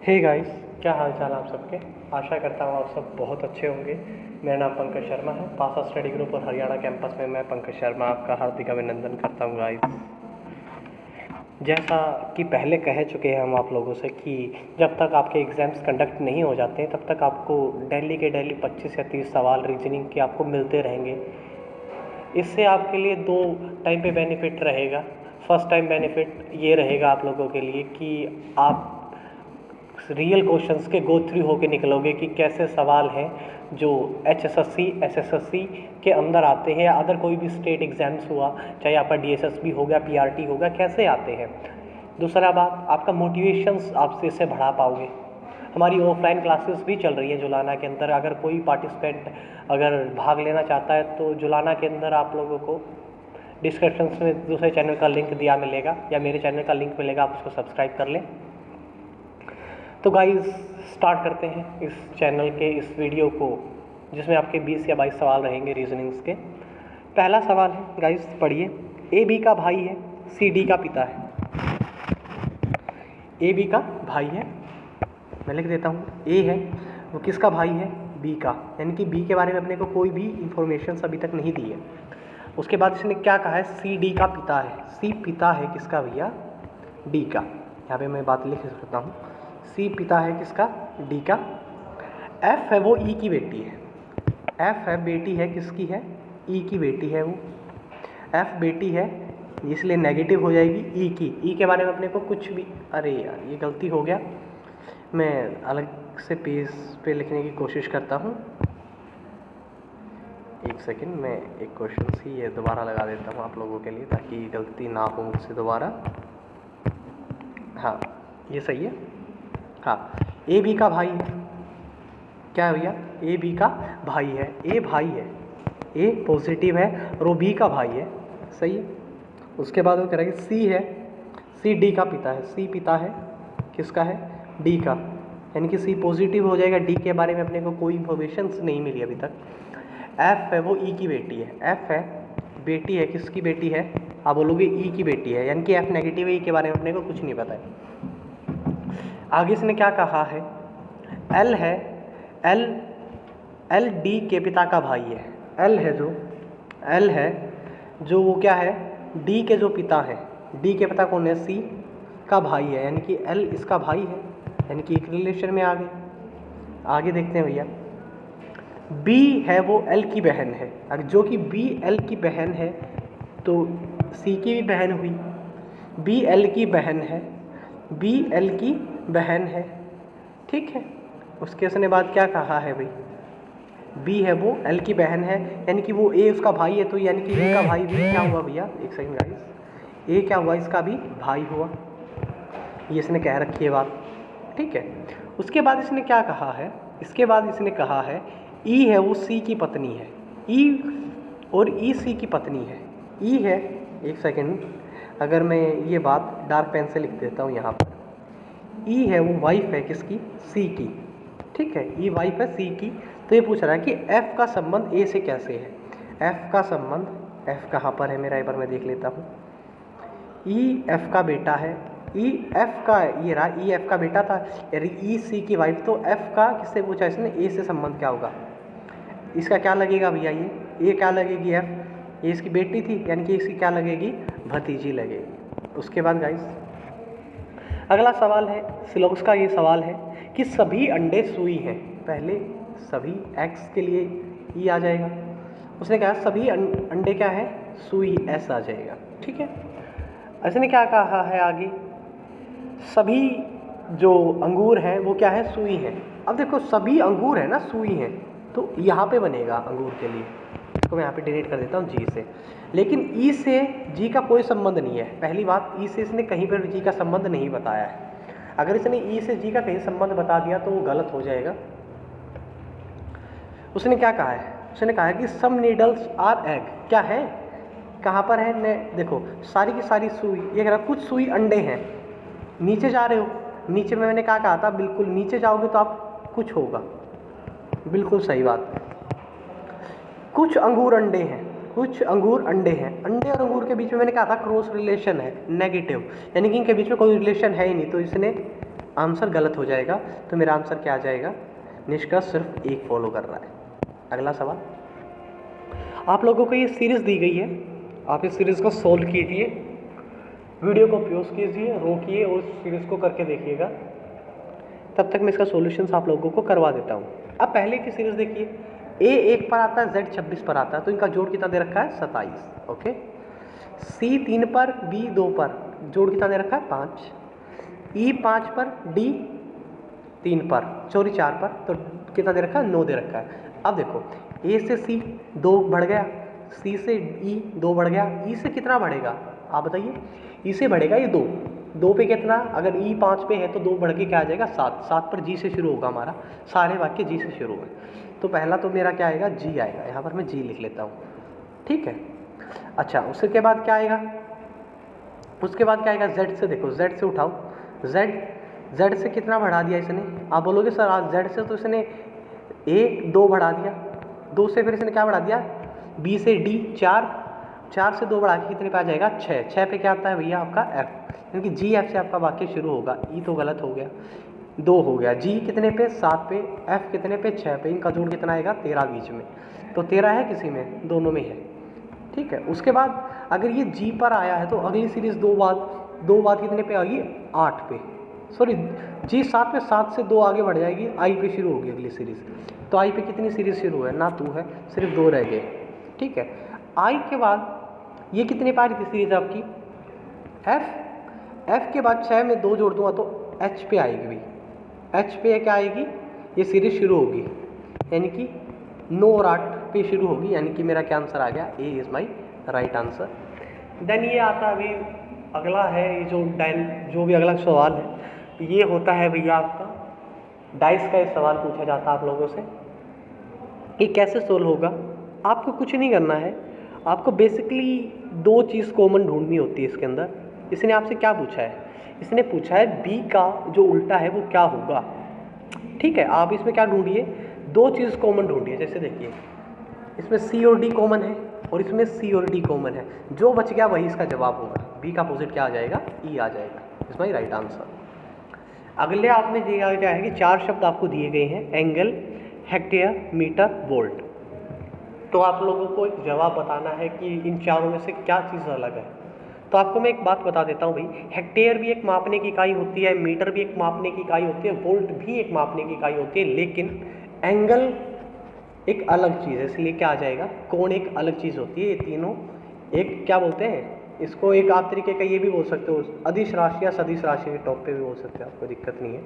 Hey guys, क्या हाल चाल आप सबके। आशा करता हूँ आप सब बहुत अच्छे होंगे। मेरा नाम पंकज शर्मा है। पासा स्टडी ग्रुप और हरियाणा कैंपस में मैं पंकज शर्मा आपका हार्दिक अभिनंदन करता हूँ गाइस। जैसा कि पहले कह चुके हैं हम आप लोगों से कि जब तक आपके एग्ज़ाम्स कंडक्ट नहीं हो जाते हैं तब तक आपको डेली के डेली 25 या 30 सवाल रीजनिंग के आपको मिलते रहेंगे। इससे आपके लिए दो टाइम पे बेनिफिट रहेगा। फर्स्ट टाइम बेनिफिट ये रहेगा आप लोगों के लिए कि आप रियल क्वेश्चंस के गो थ्रू होके निकलोगे कि कैसे सवाल हैं जो HSSC SSSC के अंदर आते हैं या अदर कोई भी स्टेट एग्ज़ाम्स हुआ, चाहे आपका DSSB हो गया, PRT हो गया, कैसे आते हैं। दूसरा बात, आपका मोटिवेशंस आप इससे बढ़ा पाओगे। हमारी ऑफलाइन क्लासेस भी चल रही है जुलाना के अंदर। अगर कोई पार्टिसिपेंट अगर भाग लेना चाहता है तो जुलाना के अंदर आप लोगों को डिस्क्रिप्शन में दूसरे चैनल का लिंक दिया मिलेगा या मेरे चैनल का लिंक मिलेगा, आप उसको सब्सक्राइब कर लें। तो गाइस स्टार्ट करते हैं इस चैनल के इस वीडियो को, जिसमें आपके 20 या 22 सवाल रहेंगे रीजनिंग्स के। पहला सवाल है गाइस, पढ़िए। ए बी का भाई है, सी डी का पिता है। ए बी का भाई है, मैं लिख देता हूँ। ए है वो किसका भाई है? बी का, यानी कि बी के बारे में अपने को कोई भी इंफॉर्मेशन अभी तक नहीं दी है। उसके बाद इसने क्या कहा है? सी डी का पिता है। सी पिता है किसका भैया? डी का। यहाँ पे मैं बात लिख सकता हूँ, सी पिता है किसका? डी का। एफ है वो ई की बेटी है। एफ है बेटी है किसकी है? ई की बेटी है वो। एफ बेटी है इसलिए नेगेटिव हो जाएगी ई की। ई के बारे में अपने को कुछ भी, अरे यार ये गलती हो गया, मैं अलग से पेज पे लिखने की कोशिश करता हूँ। एक सेकंड, मैं एक क्वेश्चन ही ये दोबारा लगा देता हूँ आप लोगों के लिए ताकि गलती ना हो मुझसे दोबारा। हाँ ये सही है। हाँ, ए बी का भाई है। क्या है भैया? ए बी का भाई है। ए भाई है, ए पॉजिटिव है और वो बी का भाई है, सही है। उसके बाद वो कह रहा है कि सी है, सी डी का पिता है। सी पिता है किसका है? डी का, यानी कि सी पॉजिटिव हो जाएगा। डी के बारे में अपने को कोई इन्फॉर्मेशन नहीं मिली अभी तक। एफ है वो ई की बेटी है। एफ है बेटी है, किसकी बेटी है? आप बोलोगे ई की बेटी है, यानी कि एफ नेगेटिव है। ई के बारे में अपने को कुछ नहीं पता है। आगे इसने क्या कहा है? एल है, एल एल डी के पिता का भाई है। एल है जो, एल है जो वो क्या है? डी के जो पिता है। डी के पिता कौन है? सी का भाई है, यानी कि एल इसका भाई है, यानी कि एक रिलेशन में आ गए। आगे देखते हैं भैया। बी है वो एल की बहन है। अगर जो कि बी एल की बहन है तो सी की भी बहन हुई। बी एल की बहन है, बी एल की बहन है, ठीक है। उसके उसने बाद क्या कहा है भाई? बी है वो एल की बहन है, यानी कि वो ए उसका भाई है, तो यानी कि ए का भाई भी क्या हुआ भैया? एक सेकंड गाइस, ए क्या हुआ? इसका भी भाई हुआ। ये इसने कह रखी है बात, ठीक है। उसके बाद इसने क्या कहा है? इसके बाद इसने कहा है ई है वो सी की पत्नी है। ई और ई सी की पत्नी है। ई है, एक सेकंड, अगर मैं ये बात डार्क पेन से लिख देता हूँ यहाँ पर। ई है वो वाइफ है किसकी? सी की, ठीक है। ई वाइफ है सी की। तो ये पूछ रहा है कि एफ का संबंध ए से कैसे है? एफ का संबंध, एफ कहाँ पर है मेरा, एक बार मैं देख लेता हूँ। ई एफ का बेटा है। ई एफ का, ये रहा, ई एफ का बेटा था, ई सी की वाइफ। तो एफ का किससे पूछा इसने? ए से संबंध क्या होगा? इसका क्या लगेगा भैया? ये क्या लगेगी? एफ, ये इसकी बेटी थी, यानी कि इसकी क्या लगेगी? भतीजी लगेगी। उसके बाद गाइस अगला सवाल है, सिलेबस का ये सवाल है कि सभी अंडे सुई हैं। पहले सभी एक्स के लिए ई आ जाएगा। उसने कहा सभी अंडे क्या है? सुई, एस आ जाएगा, ठीक है। इसने क्या कहा है आगे? सभी जो अंगूर हैं वो क्या है? सुई हैं। अब देखो सभी अंगूर है ना, सुई हैं, तो यहाँ पे बनेगा अंगूर के लिए। इसको मैं यहाँ पे डिलीट कर देता हूँ जी से। लेकिन ई से जी का कोई संबंध नहीं है। पहली बात, ई से इसने कहीं पर जी का संबंध नहीं बताया है। अगर इसने ई से जी का कहीं संबंध बता दिया तो वो गलत हो जाएगा। उसने क्या कहा है? उसने कहा है कि सम नीडल्स आर एग। क्या है? कहाँ पर है? ने देखो सारी की सारी सुई, ये कह रहा कुछ सुई अंडे हैं। नीचे जा रहे हो, नीचे में मैंने क्या कहा था? बिल्कुल नीचे जाओगे तो आप कुछ होगा, बिल्कुल सही बात है। कुछ अंगूर अंडे हैं, कुछ अंगूर अंडे हैं। अंडे और अंगूर के बीच में मैंने कहा था क्रॉस रिलेशन है, नेगेटिव, यानी कि इनके बीच में कोई रिलेशन है ही नहीं। तो इसने आंसर गलत हो जाएगा। तो मेरा आंसर क्या आ जाएगा? निष्कर्ष सिर्फ एक फॉलो कर रहा है। अगला सवाल, आप लोगों को ये सीरीज़ दी गई है, आप इस सीरीज़ को सोल्व कीजिए, वीडियो को पॉज कीजिए, रोकिए और इस सीरीज़ को करके देखिएगा। तब तक मैं इसका सॉल्यूशंस आप लोगों को करवा देता हूँ। अब पहले की सीरीज़ देखिए, ए 1 पर आता है, Z 26 पर आता है, तो इनका जोड़ कितना दे रखा है? 27। ओके। C 3 पर, B 2 पर, जोड़ कितना दे रखा है? 5। E 5 पर, D 3 पर, सॉरी 4 पर, तो कितना दे रखा है? 9 दे रखा है। अब देखो, A से C 2 बढ़ गया, C से E 2 बढ़ गया, E से कितना बढ़ेगा आप बताइए? E से बढ़ेगा ये 2 पे कितना? अगर E 5 पे है तो 2 बढ़ के क्या आ जाएगा? 7 पर G से शुरू होगा हमारा, सारे वाक्य G से शुरू है। तो पहला तो मेरा क्या आएगा? G आएगा, यहाँ पर मैं G लिख लेता हूँ, ठीक है। अच्छा, उसके बाद क्या आएगा? उसके बाद क्या आएगा? Z से देखो, Z से उठाओ, Z से कितना बढ़ा दिया इसने? आप बोलोगे सर आज Z से तो इसने 2 बढ़ा दिया, 2 से फिर इसने क्या बढ़ा दिया? B से D 4 से 2 बढ़ा के कितने पे आ जाएगा? 6 पे क्या आता है भैया? आपका F, यानी कि G F से आपका वाक्य शुरू होगा। E तो गलत हो गया, 2 हो गया। G कितने पे? 7 पे, F कितने पे? 6 पे, इनका जोड़ कितना आएगा? 13 बीच में, तो 13 है किसी में? दोनों में है, ठीक है। उसके बाद अगर ये G पर आया है तो अगली सीरीज़ 2 बाद कितने पे आएगी? 8 पे, सॉरी G 7 पे, 7 से 2 आगे बढ़ जाएगी, I पे शुरू होगी अगली सीरीज़। तो I पे कितनी सीरीज़ शुरू है? ना 2 है, सिर्फ 2 रह गए, ठीक है। I के बाद ये कितने पे आ रही थी सीरीज़ आपकी? F के बाद 6 में 2 जोड़ दूंगा तो H पे आएगी भाई, H पे क्या आएगी? ये सीरीज़ शुरू होगी, यानी कि 9 और 8 पे शुरू होगी, यानी कि मेरा क्या आंसर आ गया? A is my right answer. Then ये आता अभी अगला है, ये जो भी अगला सवाल है ये होता है भैया आपका डाइस का। एक सवाल पूछा जाता है आप लोगों से, ये कैसे सोल्व होगा? आपको कुछ नहीं करना है, आपको बेसिकली 2 चीज़ कॉमन ढूंढनी होती है इसके अंदर। इसने आपसे क्या पूछा है? इसने पूछा है B का जो उल्टा है वो क्या होगा, ठीक है। आप इसमें क्या ढूंढिए? 2 चीज़ कॉमन ढूंढिए। जैसे देखिए, इसमें C और D कॉमन है और इसमें C और D कॉमन है, जो बच गया वही इसका जवाब होगा। B का अपोजिट क्या आ जाएगा? E आ जाएगा, इज माई राइट आंसर। अगले आप में दिया गया है कि 4 शब्द आपको दिए गए हैं, एंगल, हेक्टेयर, मीटर, वोल्ट। तो आप लोगों को एक जवाब बताना है कि इन चारों में से क्या चीज़ अलग है। तो आपको मैं एक बात बता देता हूँ भाई, हेक्टेयर भी एक मापने की इकाई होती है, मीटर भी एक मापने की इकाई होती है, वोल्ट भी एक मापने की इकाई होती है, लेकिन एंगल एक अलग चीज़ है, इसलिए क्या आ जाएगा? कोण एक अलग चीज़ होती है। ये तीनों एक क्या बोलते हैं इसको? एक आप तरीके का ये भी बोल सकते हो, अदिश राशि या सदिश राशि के टॉप पे भी बोल सकते हो, आपको दिक्कत नहीं है,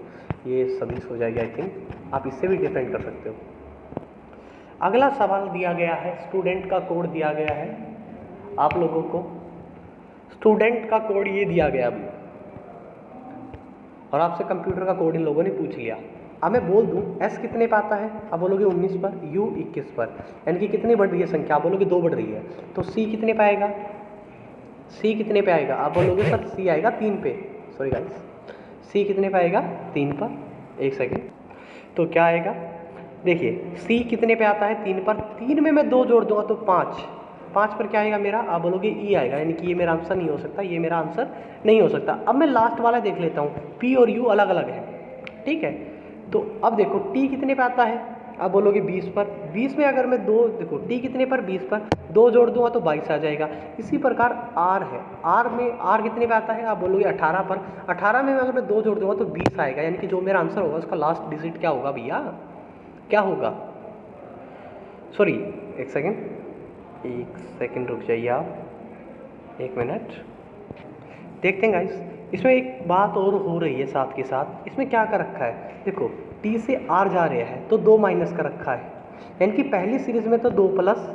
ये सदिश हो जाएगी आई थिंक, आप इससे भी डिफरेंट कर सकते हो। अगला सवाल दिया गया है, स्टूडेंट का कोड दिया गया है आप लोगों को। स्टूडेंट का कोड ये दिया गया अभी, और आपसे कंप्यूटर का कोड इन लोगों ने पूछ लिया। अब मैं बोल दूं S कितने पे आता है? आप बोलोगे 19 पर, U 21 पर, यानी कि कितनी बढ़ रही है संख्या? आप बोलोगे 2 बढ़ रही है। तो C कितने पे आएगा? C कितने पे आएगा? आप बोलोगे सर C आएगा 3 पे, सॉरी गाइस, C कितने पे आएगा? 3 पर। एक सेकेंड, तो क्या आएगा? देखिए C कितने पे आता है? 3 पर। 3 में मैं 2 जोड़ दूंगा तो 5 पर क्या आएगा मेरा? आप बोलोगे E आएगा, यानी कि ये मेरा आंसर नहीं हो सकता, ये मेरा आंसर नहीं हो सकता। अब मैं लास्ट वाला देख लेता हूँ, P और U अलग अलग है, ठीक है। तो अब देखो T कितने पे आता है? आप बोलोगे 20 पर। 20 में अगर मैं 2, देखो T कितने पर? 20 पर, 2 जोड़ दूंगा तो 22 आ जाएगा। इसी प्रकार R है, R कितने पे आता है? आप बोलोगे 18 पर। 18 में अगर मैं 2 जोड़ दूंगा तो 20 आएगा, यानी कि जो मेरा आंसर होगा उसका लास्ट डिजिट क्या होगा भैया? क्या होगा? सॉरी एक सेकेंड रुक जाइए आप, 1 मिनट। देखते हैं गाइस, इसमें एक बात और हो रही है साथ के साथ। इसमें क्या कर रखा है? देखो T से R जा रहा है तो 2 माइनस कर रखा है, यानी कि पहली सीरीज में तो 2 प्लस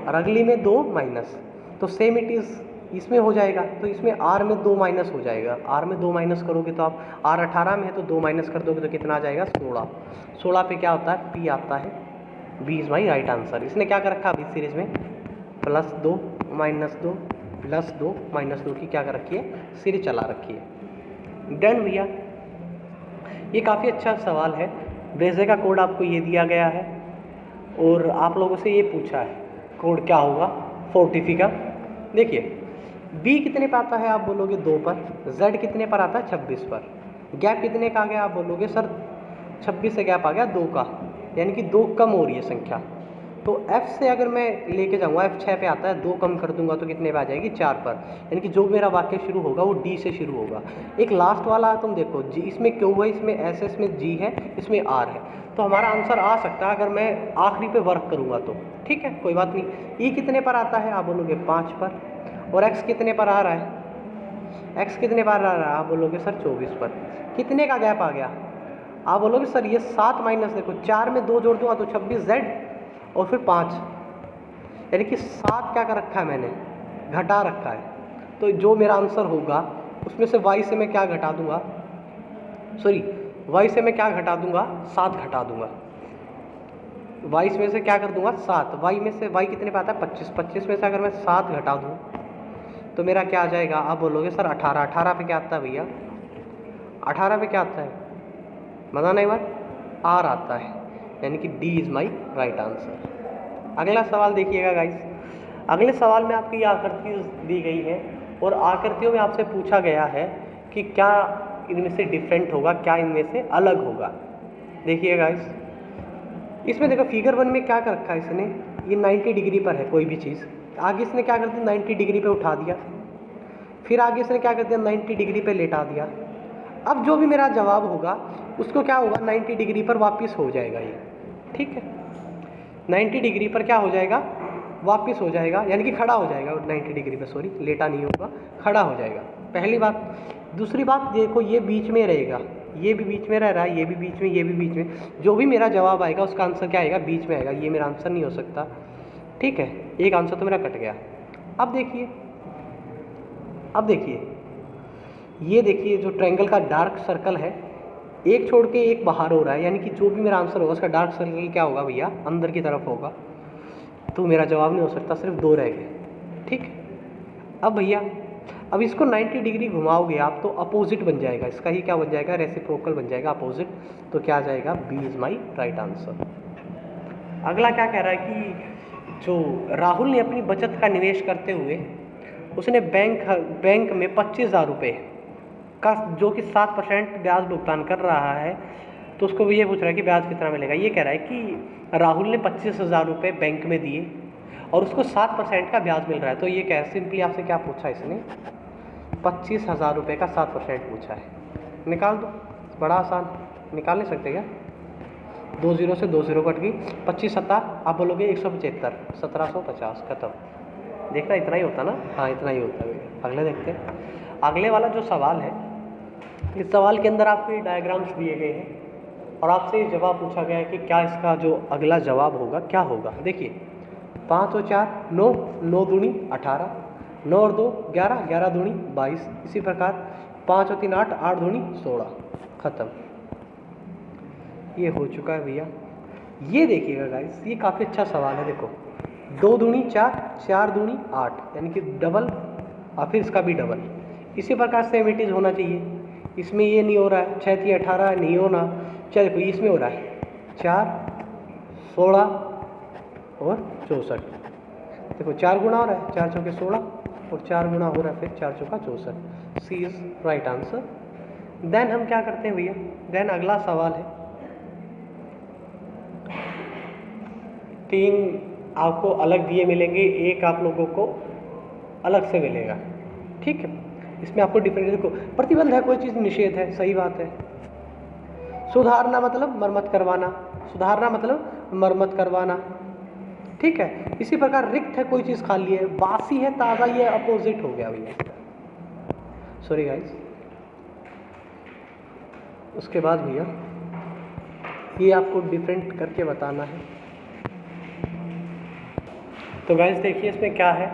और अगली में 2 माइनस, तो सेम इट इज़ इसमें हो जाएगा। तो इसमें R में 2 माइनस हो जाएगा, R में 2 माइनस करोगे तो आप R 18 में है तो 2 माइनस कर दोगे तो कितना आ जाएगा? 16 पे क्या होता है? P आता है। B is my right answer. इसने क्या कर रखा है अभी सीरीज में? +2 -2 +2 -2 की क्या कर रखी है? सीरीज चला रखी है। डन भैया, ये काफ़ी अच्छा सवाल है। ब्रेजे का कोड आपको ये दिया गया है और आप लोगों से ये पूछा है कोड क्या होगा फोर्टिफी का। देखिए B कितने पर आता है? आप बोलोगे 2 पर। Z कितने पर आता है? 26 पर। गैप कितने का आ गया? आप बोलोगे सर 26 से गैप आ गया 2 का, यानी कि 2 कम हो रही है संख्या। तो f से अगर मैं लेके जाऊँगा, f 6 पे आता है, 2 कम कर दूंगा तो कितने पे आ जाएगी? 4 पर। यानी कि जो मेरा वाक्य शुरू होगा वो d से शुरू होगा। एक लास्ट वाला तुम देखो, g इसमें q है, इसमें s है, इसमें g है, इसमें r है, तो हमारा आंसर आ सकता है अगर मैं आखिरी पे वर्क करूँगा तो। ठीक है, कोई बात नहीं। e कितने पर आता है? आप बोलोगे 5 पर। और x कितने पर आ रहा है? x कितने पर आ रहा है? आप बोलोगे सर 24 पर। कितने का गैप आ गया? आप बोलोगे सर ये 7 माइनस, देखो 4 में 2 जोड़ दूंगा तो 26z और फिर 5, यानी कि 7 क्या कर रखा है मैंने? घटा रखा है। तो जो मेरा आंसर होगा उसमें से y से मैं क्या घटा दूंगा? सॉरी, y से मैं क्या घटा दूंगा? 7 घटा दूंगा। y में से क्या कर दूंगा? 7। y में से y कितने पे आता है? 25। 25 में से अगर मैं 7 घटा दूँ तो मेरा क्या आ जाएगा? आप बोलोगे सर 18। 18 पे क्या आता है भैया? 18 पे क्या आता है? बताना एक बार। r आता है, यानी कि d is my right answer. अगला सवाल देखिएगा गाइस। अगले सवाल में आपकी ये आकृति दी गई है और आकृतियों में आपसे पूछा गया है कि क्या इनमें से डिफरेंट होगा, क्या इनमें से अलग होगा। देखिए गाइस, इसमें देखो फिगर 1 में क्या कर रखा है इसने? ये 90 डिग्री पर है कोई भी चीज़। आगे इसने क्या कर दिया? 90 डिग्री पे उठा दिया। फिर आगे इसने क्या कर दिया? 90 डिग्री पे लेटा दिया। अब जो भी मेरा जवाब होगा उसको क्या होगा? 90 डिग्री पर वापस हो जाएगा ये। ठीक है, 90 डिग्री पर क्या हो जाएगा? वापस हो जाएगा, यानी कि खड़ा हो जाएगा 90 डिग्री पर। सॉरी, लेटा नहीं होगा, खड़ा हो जाएगा। पहली बात। दूसरी बात देखो, ये बीच में रहेगा, ये भी बीच में रह रहा है, ये भी बीच में, ये भी बीच में। जो भी मेरा जवाब आएगा उसका आंसर क्या आएगा? बीच में आएगा। ये मेरा आंसर नहीं हो सकता। ठीक है, एक आंसर तो मेरा कट गया। अब देखिए, अब देखिए, ये देखिए जो ट्रायंगल का डार्क सर्कल है, एक छोड़ के एक बाहर हो रहा है, यानी कि जो भी मेरा आंसर होगा उसका डार्क सर्कल क्या होगा भैया? अंदर की तरफ होगा। तो मेरा जवाब नहीं हो सकता, सिर्फ 2 रह गए। ठीक है, अब भैया अब इसको 90 डिग्री घुमाओगे आप तो अपोजिट बन जाएगा, इसका ही क्या बन जाएगा? रेसिप्रोकल बन जाएगा, अपोजिट। तो क्या आ जाएगा? B is my right answer. अगला क्या कह रहा है कि जो राहुल ने अपनी बचत का निवेश करते हुए उसने बैंक में 25,000 रुपये का जो कि 7% ब्याज भुगतान कर रहा है, तो उसको ये पूछ रहा है कि ब्याज कितना मिलेगा। ये कह रहा है कि राहुल ने 25,000 रुपये बैंक में दिए और उसको 7% का ब्याज मिल रहा है। तो ये क्या है? सिंपली आपसे क्या पूछा इसने? 25,000 रुपये का 7% पूछा है। निकाल दो, बड़ा आसान। निकाल नहीं सकते क्या? 2 0 से 2 0 कट गई। 25 7 आप बोलोगे 175, 1750 खत्म। देखना इतना ही होता ना? हाँ, इतना ही होता है। अगले देखते हैं। अगले वाला जो सवाल है, इस सवाल के अंदर आपको ये डायग्राम्स दिए गए हैं और आपसे ये जवाब पूछा गया है कि क्या इसका जो अगला जवाब होगा क्या होगा। देखिए, 5 और 4 9, 9 दूनी 18, 9 और 2 11, 11 दूनी 22। इसी प्रकार 5 और 3 8, 8 दूनी 16। खत्म। ये हो चुका है भैया। ये देखिएगा गाइस, ये काफ़ी अच्छा सवाल है। देखो, 2 दूनी 4, 4 दूनी 8, यानी कि डबल और फिर इसका भी डबल। इसी प्रकार सेम इट इज़ होना चाहिए। इसमें ये नहीं हो रहा है, 6 3 18 नहीं होना। चल देखो, इसमें हो रहा है 4 16 और 64। देखो 4 गुना हो रहा है, 4 चौके 16 और 4 गुना हो रहा है फिर 4 चौका 64। सी इज़ राइट आंसर। देन हम क्या करते हैं भैया? देन अगला सवाल है, 3 आपको अलग दिए मिलेंगे, एक आप लोगों को अलग से मिलेगा। ठीक है, इसमें आपको डिफरेंट देखो, प्रतिबंध है, कोई चीज़ निषेध है, सही बात है। सुधारना मतलब मरम्मत करवाना, सुधारना मतलब मरम्मत करवाना। ठीक है, इसी प्रकार रिक्त है, कोई चीज़ खाली है। बासी है, ताज़ा, ये अपोजिट हो गया भैया। Sorry guys. उसके बाद भैया ये आपको डिफरेंट करके बताना है। तो गाइस देखिए इसमें क्या है,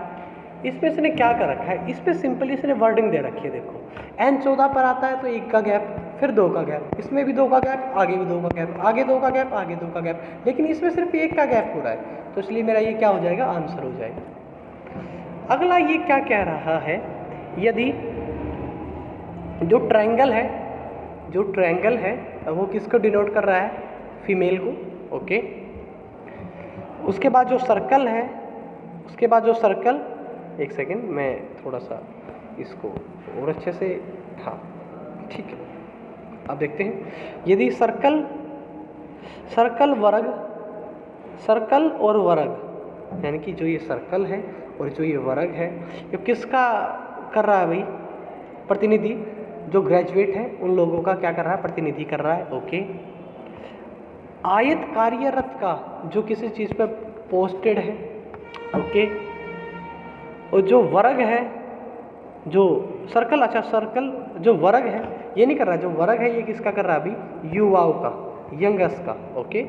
इसमें इसने क्या कर रखा है? इस पर सिंपली इसने वर्डिंग दे रखी है। देखो, n 14 पर आता है तो 1 का गैप, फिर 2 का गैप, इसमें भी 2 का गैप, आगे भी 2 का गैप, आगे 2 का गैप, आगे 2 का गैप, लेकिन इसमें सिर्फ 1 का गैप हो रहा है। तो इसलिए मेरा ये क्या हो जाएगा? आंसर हो जाएगा। अगला ये क्या कह रहा है, यदि जो ट्रायंगल है, जो ट्रायंगल है वो किसको डिनोट कर रहा है? फीमेल को। ओके, उसके बाद जो सर्कल है, उसके बाद जो सर्कल, एक सेकेंड मैं थोड़ा सा इसको और अच्छे से, हाँ ठीक है, अब देखते हैं, यदि सर्कल और वर्ग, यानी कि जो ये सर्कल है और जो ये वर्ग है, ये किसका कर रहा है भाई? प्रतिनिधि। जो ग्रेजुएट है उन लोगों का क्या कर रहा है? प्रतिनिधि कर रहा है। ओके। आयत कार्यरत का, जो किसी चीज़ पे पोस्टेड है। ओके। और जो वर्ग है, जो सर्कल, अच्छा सर्कल जो वर्ग है ये नहीं कर रहा है, जो वर्ग है ये किसका कर रहा है अभी? युवाओं का, यंगर्स का। ओके।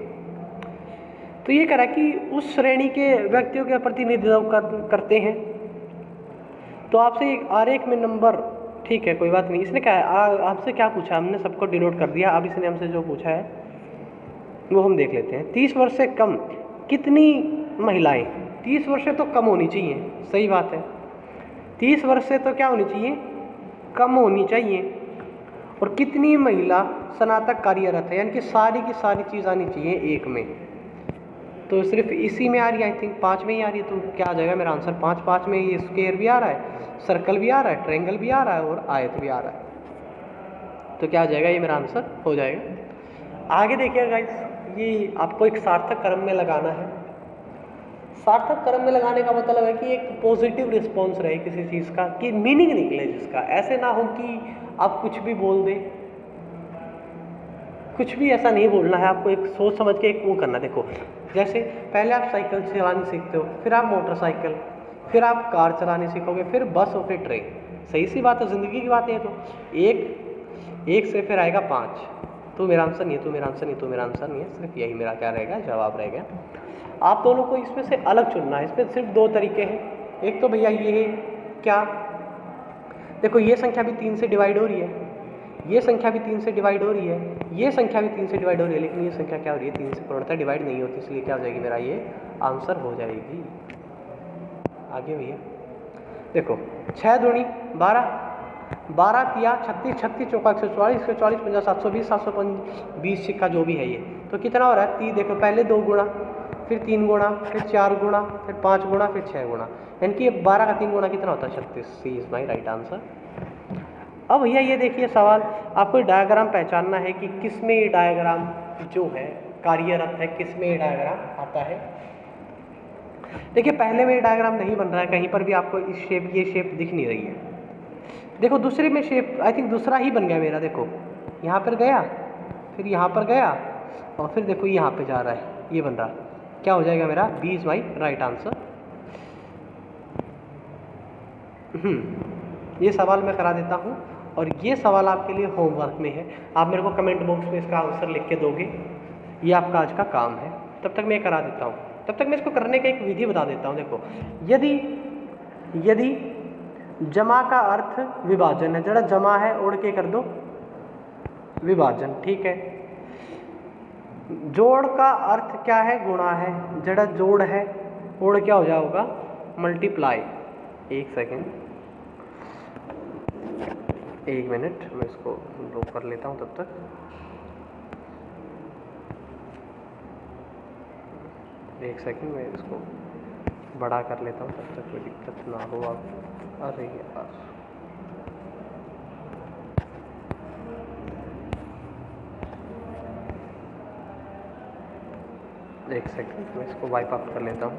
तो ये कह रहा है कि उस श्रेणी के व्यक्तियों का प्रतिनिधित्व करते हैं। तो आपसे एक आरेख में नंबर, ठीक है कोई बात नहीं। इसने क्या आपसे क्या पूछा? हमने सबको डिनोट कर दिया। अब इसने हमसे जो पूछा है वो हम देख लेते हैं। 30 वर्ष से कम कितनी महिलाएं? 30 वर्ष से तो कम होनी चाहिए, सही बात है। 30 वर्ष से तो क्या होनी चाहिए? कम होनी चाहिए। और कितनी महिला स्नातक कार्यरत है, यानी कि सारी की सारी चीज़ आनी चाहिए एक में। तो सिर्फ इसी में आ रही है, आई थिंक 5 में ही आ रही है। तो क्या आ जाएगा मेरा आंसर? 5। 5 में ये स्क्वायर भी आ रहा है, सर्कल भी आ रहा है, ट्रायंगल भी आ रहा है और आयत भी आ रहा है। तो क्या आ जाएगा? ये मेरा आंसर हो जाएगा। आगे देखिएगा गाइस, ये आपको एक सार्थक क्रम में लगाना है। सार्थक क्रम में लगाने का मतलब है कि एक पॉजिटिव रिस्पॉन्स रहे किसी चीज़ का, कि मीनिंग निकले जिसका। ऐसे ना हो कि आप कुछ भी बोल दें, कुछ भी ऐसा नहीं बोलना है आपको। एक सोच समझ के एक वो करना। देखो, जैसे पहले आप साइकिल चलानी सीखते हो, फिर आप मोटरसाइकिल, फिर आप कार चलाने सीखोगे, फिर बस और फिर ट्रेन। सही सी बात है, ज़िंदगी की बात है। तो एक से फिर आएगा 5। तो मेरा आंसर नहीं है, तो मेरा आंसर नहीं, तो मेरा आंसर नहीं है। सिर्फ यही मेरा क्या रहेगा? जवाब रहेगा। आप दोनों को इसमें से अलग चुनना है। इसमें सिर्फ 2 तरीके हैं। एक तो भैया ये है, क्या देखो, ये संख्या भी 3 से डिवाइड हो रही है, ये संख्या भी 3 से डिवाइड हो रही है, ये संख्या भी 3 से डिवाइड हो रही है, लेकिन ये संख्या क्या हो रही है? 3 से पूर्णतः डिवाइड नहीं होती। इसलिए क्या हो जाएगी? मेरा ये आंसर हो जाएगी। आगे भैया देखो, 6 दूनी 12, 12 तिया 36, 36 चौका 144, 144 50 720, 720 सिक्का जो भी है ये, तो कितना हो रहा है? 30। देखो पहले 2 गुणा, फिर 3 गुणा, फिर 4 गुणा, फिर 5 गुणा, फिर 6 गुणा, यानी कि 12 का 3 गुणा कितना होता है? 36। सी इज माई राइट आंसर। अब भैया ये देखिए सवाल, आपको डायग्राम पहचानना है कि किस में ये डायग्राम जो है कार्यरत है, किस में ये डायग्राम आता है। देखिए पहले में ये डायग्राम नहीं बन रहा है, कहीं पर भी आपको इस शेप, ये शेप दिख नहीं रही है। देखो दूसरे में शेप, आई थिंक दूसरा ही बन गया मेरा। देखो यहाँ पर गया, फिर यहाँ पर गया, और फिर देखो यहाँ पे जा रहा है, ये बन रहा। क्या हो जाएगा मेरा? B is my right answer. ये सवाल मैं करा देता हूँ, और ये सवाल आपके लिए होमवर्क में है। आप मेरे को कमेंट बॉक्स में इसका आंसर लिख के दोगे, ये आपका आज का काम है। तब तक मैं करा देता हूँ, तब तक मैं इसको करने का एक विधि बता देता हूँ। देखो, यदि जमा का अर्थ विभाजन है, जरा जमा है उड़ के कर दो विभाजन, ठीक है। जोड़ का अर्थ क्या है? गुणा है। जरा जोड़ है, उड़ क्या हो जाएगा? मल्टीप्लाई। एक सेकेंड, 1 मिनट, मैं इसको रोक कर लेता हूँ तब तक। एक सेकेंड, मैं इसको बड़ा कर लेता हूँ तब तक कोई दिक्कत ना हो। आप अरे यार, एक सेकेंड, मैं इसको वाइप आउट कर लेता हूँ।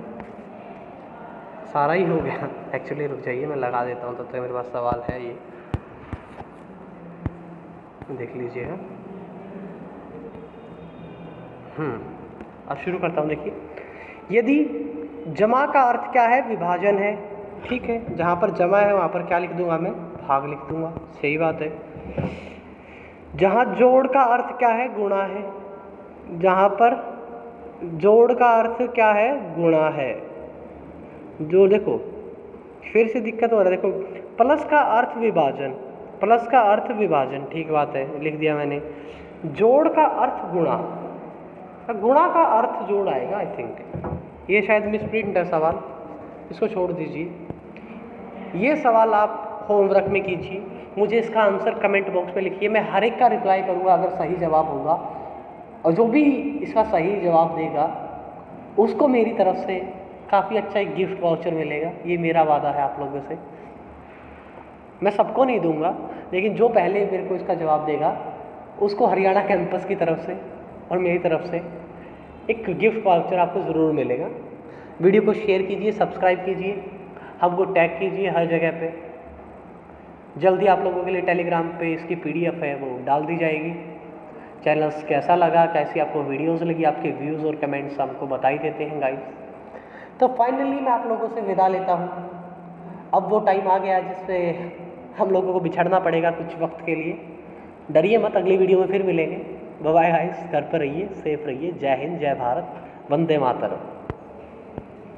सारा ही हो गया एक्चुअली, रुक जाइए मैं लगा देता हूँ, तब तक मेरे पास सवाल है, ये देख लीजिएगा। अब शुरू करता हूँ। देखिए, यदि जमा का अर्थ क्या है? विभाजन है, ठीक है। जहाँ पर जमा है वहाँ पर क्या लिख दूंगा मैं? भाग लिख दूंगा, सही बात है। जहाँ जोड़ का अर्थ क्या है? गुणा है। जहाँ पर जोड़ का अर्थ क्या है? गुणा है। जो देखो फिर से दिक्कत हो रहा है। देखो, प्लस का अर्थ विभाजन, प्लस का अर्थ विभाजन, ठीक बात है, लिख दिया मैंने। जोड़ का अर्थ गुणा, गुणा का अर्थ जोड़ आएगा आई थिंक। ये शायद मिसप्रिंट है सवाल, इसको छोड़ दीजिए। ये सवाल आप होमवर्क में कीजिए, मुझे इसका आंसर कमेंट बॉक्स में लिखिए। मैं हर एक का रिप्लाई करूँगा अगर सही जवाब होगा, और जो भी इसका सही जवाब देगा उसको मेरी तरफ से काफ़ी अच्छा एक गिफ्ट वाउचर मिलेगा। ये मेरा वादा है आप लोगों से। मैं सबको नहीं दूंगा, लेकिन जो पहले मेरे को इसका जवाब देगा उसको हरियाणा कैंपस की तरफ से और मेरी तरफ से एक गिफ्ट वाउचर आपको ज़रूर मिलेगा। वीडियो को शेयर कीजिए, सब्सक्राइब कीजिए, हमको टैग कीजिए हर जगह पे। जल्दी आप लोगों के लिए टेलीग्राम पे इसकी PDF है वो डाल दी जाएगी। चैनल कैसा लगा, कैसी आपको वीडियोस लगी, आपके व्यूज़ और कमेंट्स हमको बता ही देते हैं गाइस। तो फाइनली मैं आप लोगों से विदा लेता हूँ। अब वो टाइम आ गया जिससे हम लोगों को बिछड़ना पड़ेगा कुछ वक्त के लिए। डरिए मत, अगली वीडियो में फिर मिलेंगे। बाय गाइस, घर पर रहिए, सेफ रहिए। जय हिंद, जय भारत, वंदे मातरम।